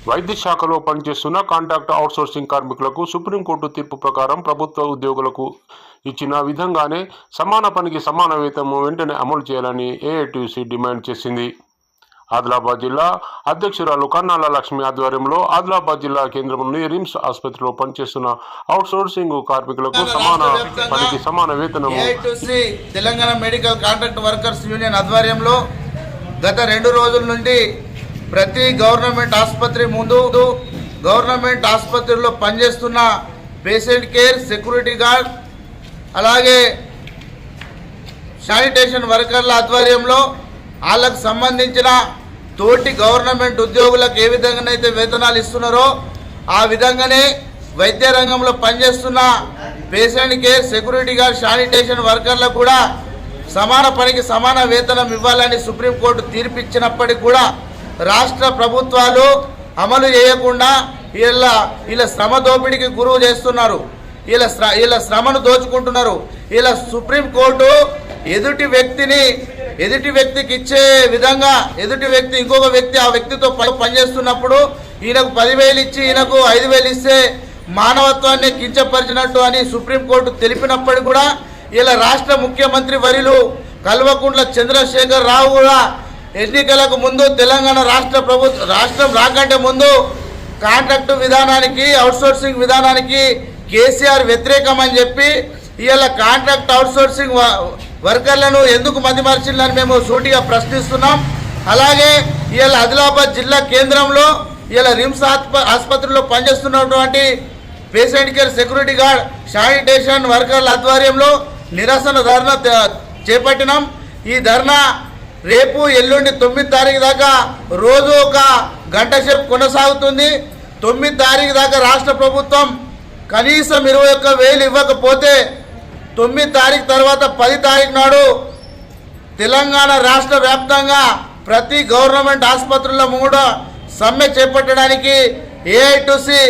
వైద్య శాఖలో పనిచేస్తున్న కాంట్రాక్ట్ అవుట్సోర్సింగ్ కార్మికులకు సుప్రీంకోర్టు తీర్పు ప్రకారం ప్రభుత్వ ఉద్యోగులకు ఇచ్చిన విధంగానే సమాన పనికి సమాన వేతనం వెంటనే అమలు చేయాలని ఏఐటీయూసీ డిమాండ్ చేసింది. ఆదిలాబాద్ జిల్లా అధ్యక్షురాలు కన్నాల లక్ష్మి ఆధ్వర్యంలో ఆదిలాబాద్ జిల్లా కేంద్రంలోని రిమ్స్ ఆసుపత్రిలో పనిచేస్తున్న అవుట్సోర్సింగ్ కార్మికులకు సమాన పనికి సమాన వేతనం Telangana medical contract workers union ఆధ్వర్యంలో గత 2 రోజుల నుండి ప్రతి గవర్నమెంట్ ఆసుపత్రి ముందు గవర్నమెంట్ ఆసుపత్రిలో పనిచేస్తున్న పేషెంట్ కేర్, సెక్యూరిటీ గార్డ్, అలాగే శానిటేషన్ వర్కర్ల ఆధ్వర్యంలో వాళ్ళకు సంబంధించిన తోటి గవర్నమెంట్ ఉద్యోగులకు ఏ విధంగానైతే వేతనాలు ఇస్తున్నారో ఆ విధంగానే వైద్య రంగంలో పనిచేస్తున్న patient care, security guard, sanitation వర్కర్లకు కూడా సమాన పనికి సమాన వేతనం ఇవ్వాలని సుప్రీంకోర్టు తీర్పిచ్చినప్పటికీ కూడా రాష్ట్ర ప్రభుత్వాలు అమలు చేయకుండా వీళ్ళ శ్రమ దోపిడీకి గురువు చేస్తున్నారు. వీళ్ళ శ్రమను దోచుకుంటున్నారు. ఇలా సుప్రీంకోర్టు ఎదుటి వ్యక్తికి ఇచ్చే విధంగా ఎదుటి వ్యక్తి ఇంకొక వ్యక్తి ఆ వ్యక్తితో పనిచేస్తున్నప్పుడు ఈయనకు 10,000 ఇచ్చి ఈయనకు 5,000 ఇస్తే మానవత్వాన్ని కించపరిచినట్టు అని సుప్రీంకోర్టు తెలిపినప్పటికీ కూడా ఇలా రాష్ట్ర ముఖ్యమంత్రి వర్యులు కల్వకుంట్ల చంద్రశేఖర్ రావు కూడా ఎన్నికలకు ముందు తెలంగాణ రాష్ట్రం రాకంటే ముందు కాంట్రాక్టు విధానానికి, అవుట్సోర్సింగ్ విధానానికి కేసీఆర్ వ్యతిరేకమని చెప్పి ఇవాళ కాంట్రాక్ట్ అవుట్సోర్సింగ్ వర్కర్లను ఎందుకు మందిమర్చిందని మేము సూటిగా ప్రశ్నిస్తున్నాం. అలాగే ఇవాళ ఆదిలాబాద్ జిల్లా కేంద్రంలో ఇవాళ రిమ్స్ ఆసుపత్రిలో పనిచేస్తున్నటువంటి patient care, security guard, sanitation వర్కర్ల ఆధ్వర్యంలో నిరసన ధర్నా చేపట్టినాం. ఈ ధర్నా రేపు ఎల్లుండి 9 తారీఖు దాకా రోజు 1 గంట సేపు కొనసాగుతుంది. 9 తారీఖు దాకా రాష్ట్ర ప్రభుత్వం కనీసం 21,000 ఇవ్వకపోతే 9 తారీఖు తర్వాత 10 తారీఖు నాడు తెలంగాణ రాష్ట్ర వ్యాప్తంగా ప్రతి గవర్నమెంట్ ఆసుపత్రుల్లో కూడా సమ్మె చేపట్టడానికి AITUC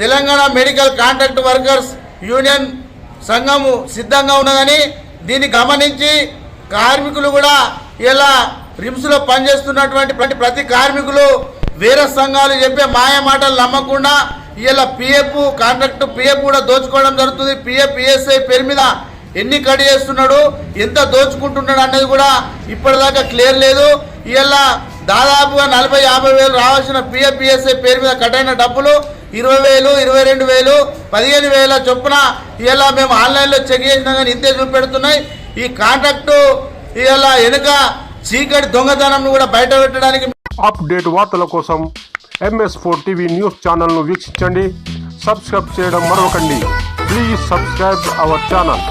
Telangana medical contract workers union సంఘము సిద్ధంగా ఉన్నదని దీన్ని గమనించి కార్మికులు కూడా ఇలా రిమ్స్లో పనిచేస్తున్నటువంటి ప్రతి కార్మికులు వేరే సంఘాలు చెప్పే మాయ మాటలు నమ్మకుండా ఇలా పిఎఫ్ కాంట్రాక్ట్ పిఎఫ్ కూడా దోచుకోవడం జరుగుతుంది. పిఎఫ్ ఈఎస్ఐ పేరు మీద ఎన్ని కట్ చేస్తున్నాడు, ఎంత దోచుకుంటున్నాడు అనేది కూడా ఇప్పటిదాకా క్లియర్ లేదు. ఇలా దాదాపుగా 40-50 వేలు రావాల్సిన పిఎఫ్ ఈఎస్ఐ పేరు మీద కట్ అయిన డబ్బులు 20,000, 22,000, 15,000 చొప్పున ఇలా మేము ఆన్లైన్లో చెక్ చేసినా కానీ ఇంతే చూపెడుతున్నాయి. ఈ కాంట్రాక్టు ఇలా వెనుక చీకటి దొంగతనం కూడా బయట పెట్టడానికి అప్డేట్ వార్తల కోసం MS4 టీవీ న్యూస్ ఛానల్ను వీక్షించండి. సబ్స్క్రైబ్ చేయడం మరవకండి. Please subscribe our channel.